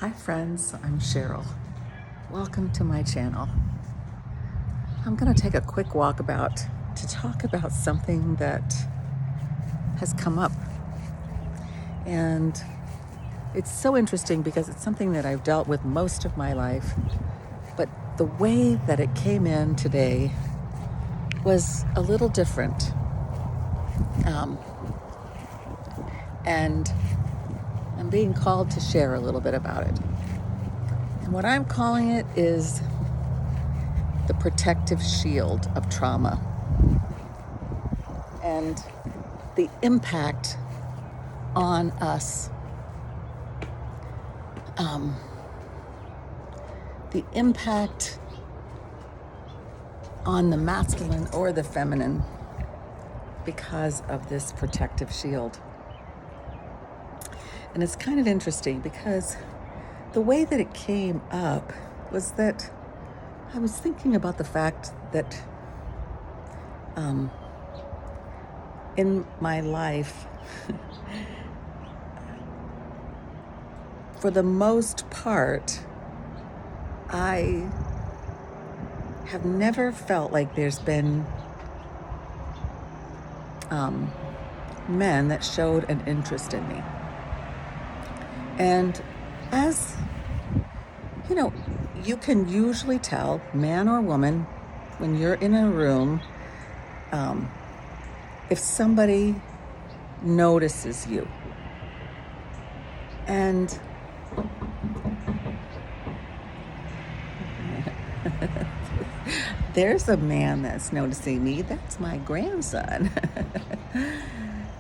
Hi friends, I'm Cheryl. Welcome to my channel. I'm going to take a quick walk to talk about something that has come up. And it's so interesting because it's something that I've dealt with most of my life. But the way that it came in today was a little different. And I'm being called to share a little bit about it. And what I'm calling it is the protective shield of trauma and the impact on us, the impact on the masculine or the feminine because of this protective shield. And it's kind of interesting because the way that it came up was that I was thinking about the fact that in my life, for the most part, I have never felt like there's been men that showed an interest in me. And as you know, you can usually tell, man or woman, when you're in a room, if somebody notices you. And there's a man that's noticing me. That's my grandson.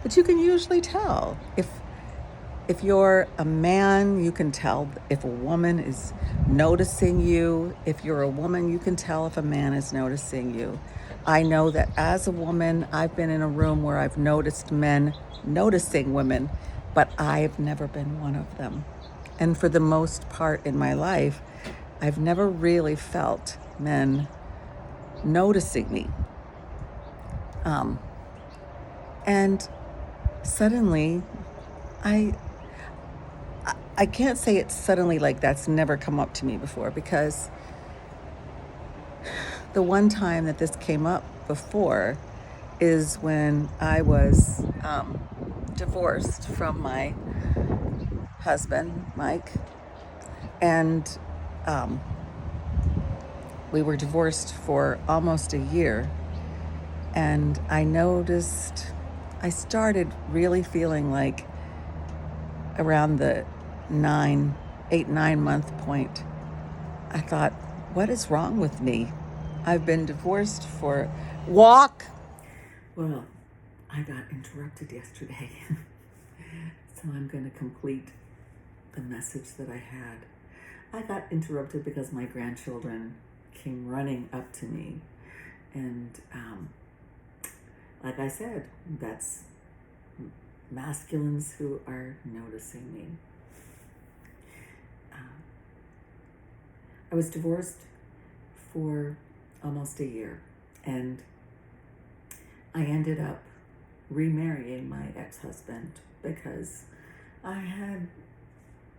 But you can usually tell if you're a man, you can tell if a woman is noticing you. If you're a woman, you can tell if a man is noticing you. I know that as a woman, I've been in a room where I've noticed men noticing women, but I've never been one of them. And for the most part in my life, I've never really felt men noticing me. And suddenly, I can't say it's suddenly like that's never come up to me before, because the one time that this came up before is when I was divorced from my husband, Mike, and we were divorced for almost a year. And I started really feeling like around the 9 month point, I thought, what is wrong with me? I've been divorced for walk. Well, I got interrupted yesterday. So I'm going to complete the message that I had. I got interrupted because my grandchildren came running up to me. And like I said, that's masculines who are noticing me. I was divorced for almost a year, and I ended up remarrying my ex-husband because I had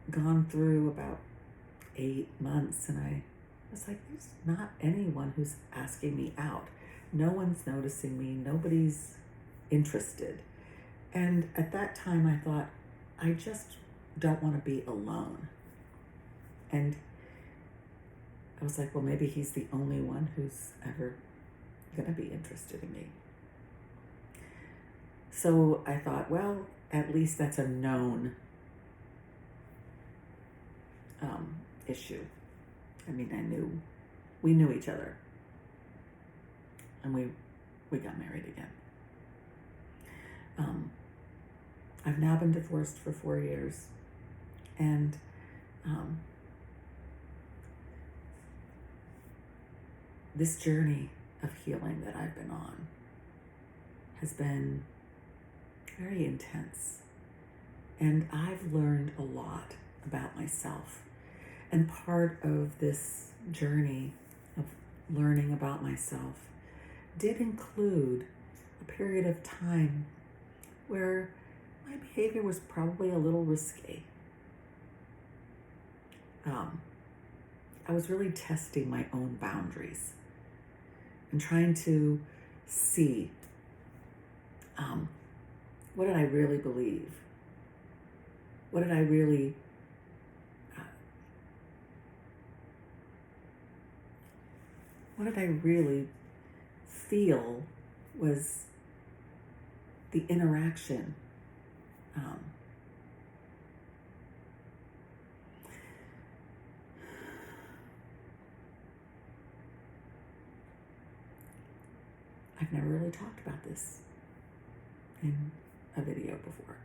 gone through about 8 months, and I was like, there's not anyone who's asking me out. No one's noticing me. Nobody's interested. And at that time, I thought, I just don't want to be alone. And I was like, well, maybe he's the only one who's ever going to be interested in me. So I thought, well, at least that's a known issue. I mean, we knew each other, and we got married again. I've now been divorced for 4 years, and this journey of healing that I've been on has been very intense, and I've learned a lot about myself. And part of this journey of learning about myself did include a period of time where my behavior was probably a little risque. I was really testing my own boundaries and trying to see what did I really believe? What did I really feel was the interaction? I've never really talked about this in a video before.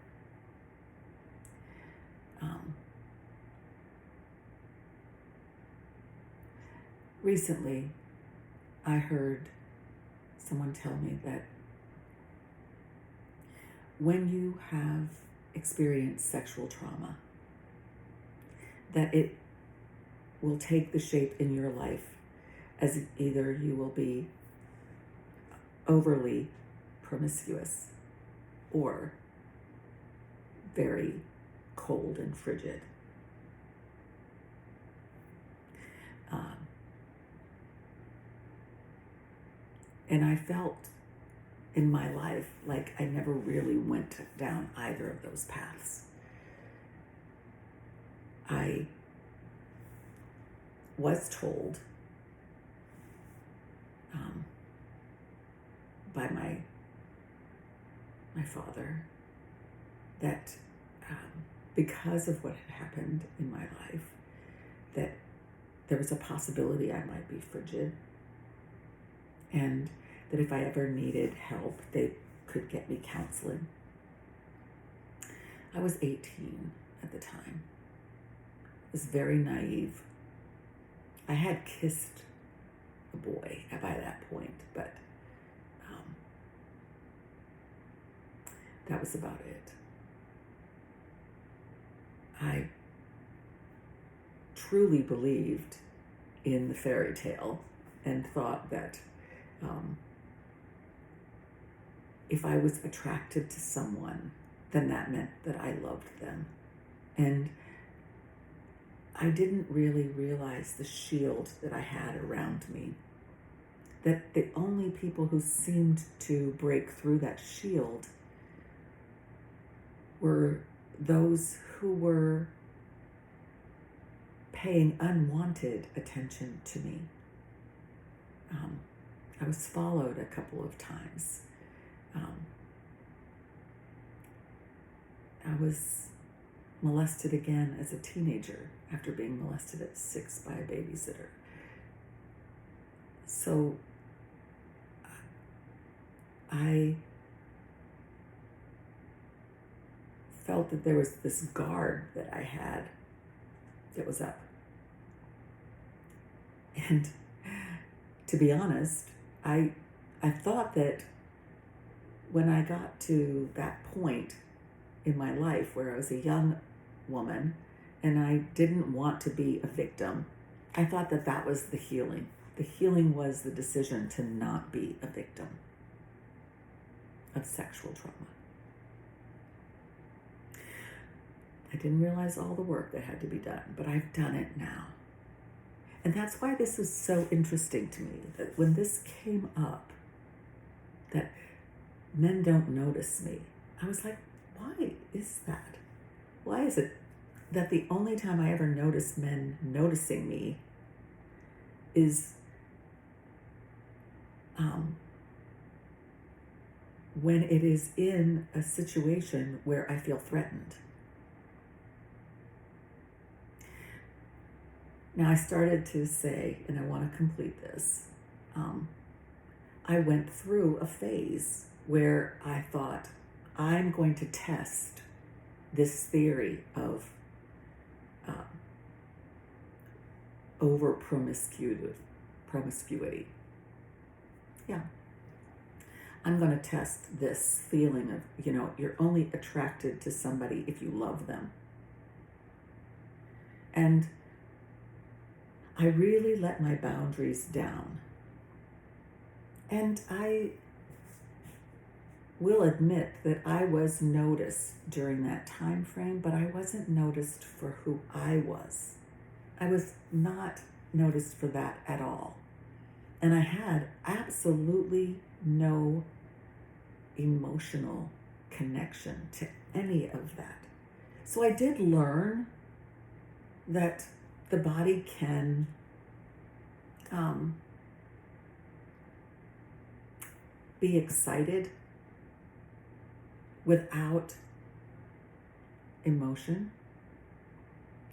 Recently, I heard someone tell me that when you have experienced sexual trauma, that it will take the shape in your life as either you will be overly promiscuous or very cold and frigid. And I felt in my life like I never really went down either of those paths. I was told by my father that because of what had happened in my life, that there was a possibility I might be frigid, and that if I ever needed help, they could get me counseling. I was 18 at the time. I was very naive. I had kissed a boy by that point, but that was about it. I truly believed in the fairy tale and thought that if I was attracted to someone, then that meant that I loved them. And I didn't really realize the shield that I had around me. That the only people who seemed to break through that shield were those who were paying unwanted attention to me. I was followed a couple of times. I was molested again as a teenager after being molested at 6 by a babysitter. So I felt that there was this guard that I had that was up. And to be honest, I thought that when I got to that point in my life where I was a young woman and I didn't want to be a victim, I thought that that was the healing. The healing was the decision to not be a victim of sexual trauma. I didn't realize all the work that had to be done, but I've done it now. And that's why this is so interesting to me, that when this came up, that men don't notice me, I was like, why is that? Why is it that the only time I ever notice men noticing me is when it is in a situation where I feel threatened? Now I started to say, and I want to complete this, I went through a phase where I thought, I'm going to test this theory of over promiscuity. Yeah. I'm going to test this feeling of, you're only attracted to somebody if you love them. And I really let my boundaries down. And I will admit that I was noticed during that time frame, but I wasn't noticed for who I was. I was not noticed for that at all. And I had absolutely no emotional connection to any of that. So I did learn that the body can be excited without emotion.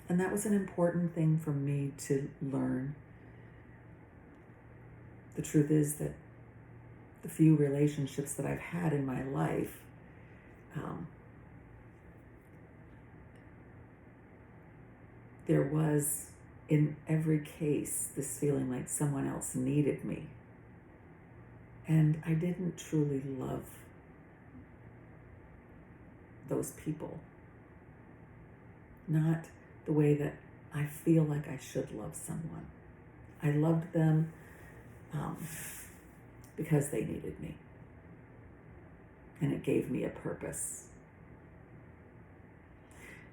And that was an important thing for me to learn. The truth is that the few relationships that I've had in my life, there was, in every case, this feeling like someone else needed me. And I didn't truly love those people. Not the way that I feel like I should love someone. I loved them because they needed me. And it gave me a purpose.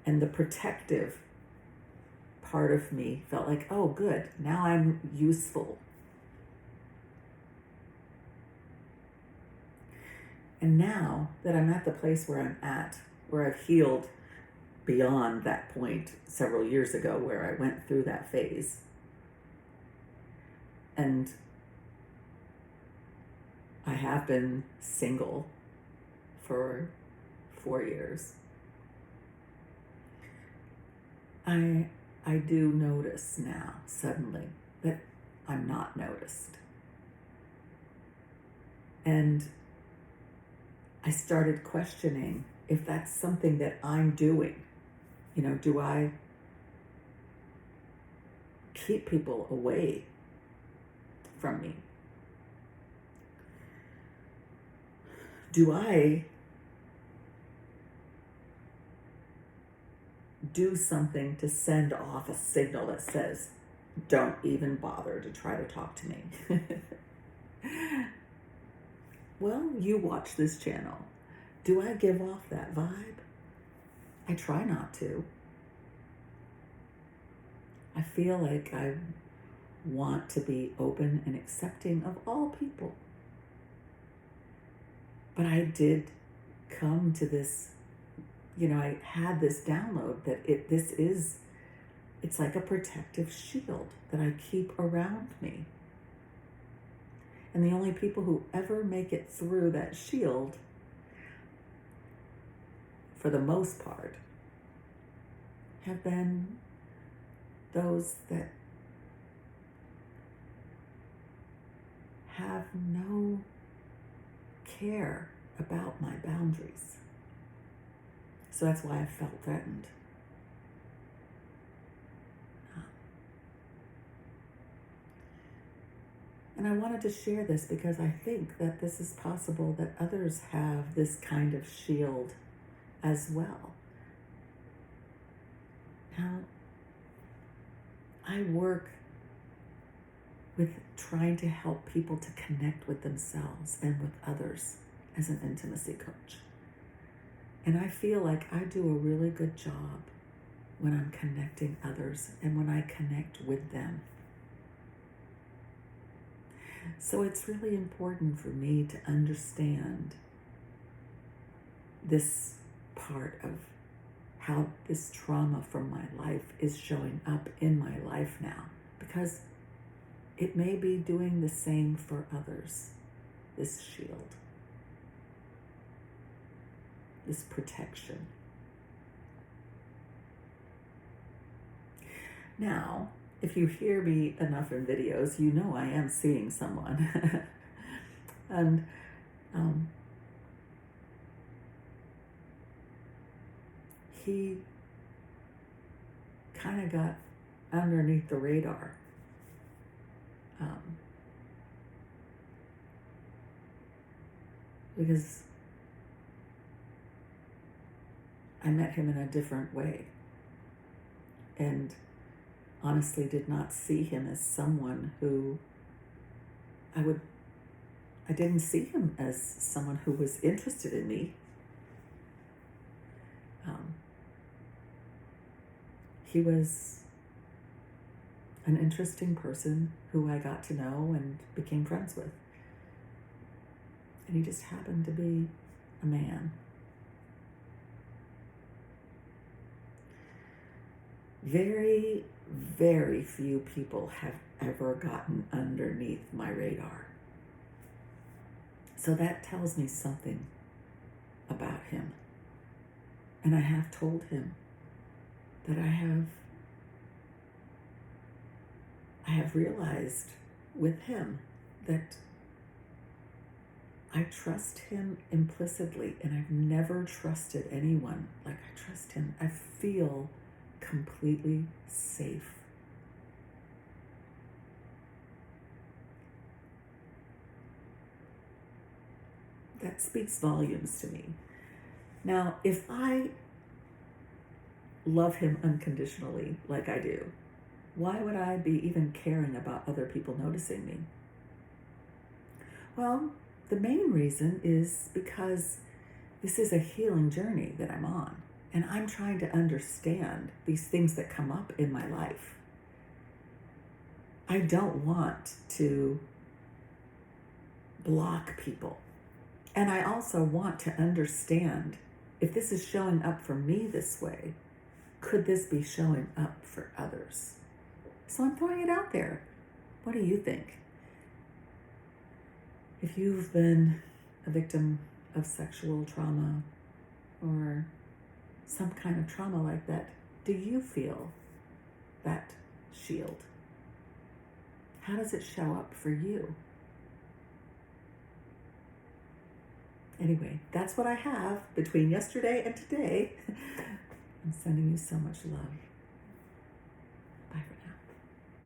And the protective part of me felt like, oh, good, now I'm useful. And now that I'm at the place where I'm at, where I've healed beyond that point several years ago where I went through that phase, and I have been single for 4 years, I do notice now suddenly that I'm not noticed. And I started questioning if that's something that I'm doing. You know, do I keep people away from me? Do I do something to send off a signal that says, don't even bother to try to talk to me? Well, you watch this channel. Do I give off that vibe? I try not to. I feel like I want to be open and accepting of all people. But I did come to this, I had this download that it's like a protective shield that I keep around me. And the only people who ever make it through that shield, for the most part, have been those that have no care about my boundaries. So that's why I felt threatened. And I wanted to share this because I think that this is possible that others have this kind of shield as well. Now, I work with trying to help people to connect with themselves and with others as an intimacy coach. And I feel like I do a really good job when I'm connecting others and when I connect with them. So it's really important for me to understand this part of how this trauma from my life is showing up in my life now, because it may be doing the same for others, this shield, this protection. Now, if you hear me enough in videos, you know I am seeing someone. And he kind of got underneath the radar. Because I met him in a different way. And honestly did not see him as someone who I didn't see him as someone who was interested in me. He was an interesting person who I got to know and became friends with. And he just happened to be a man. Very, very few people have ever gotten underneath my radar. So that tells me something about him. And I have told him that I have realized with him that I trust him implicitly, and I've never trusted anyone like I trust him. I feel completely safe. That speaks volumes to me. Now, if I love him unconditionally like I do, why would I be even caring about other people noticing me? Well, the main reason is because this is a healing journey that I'm on, and I'm trying to understand these things that come up in my life. I don't want to block people. And I also want to understand, if this is showing up for me this way, could this be showing up for others? So I'm throwing it out there. What do you think? If you've been a victim of sexual trauma or some kind of trauma like that, do you feel that shield? How does it show up for you? Anyway, that's what I have between yesterday and today. I'm sending you so much love.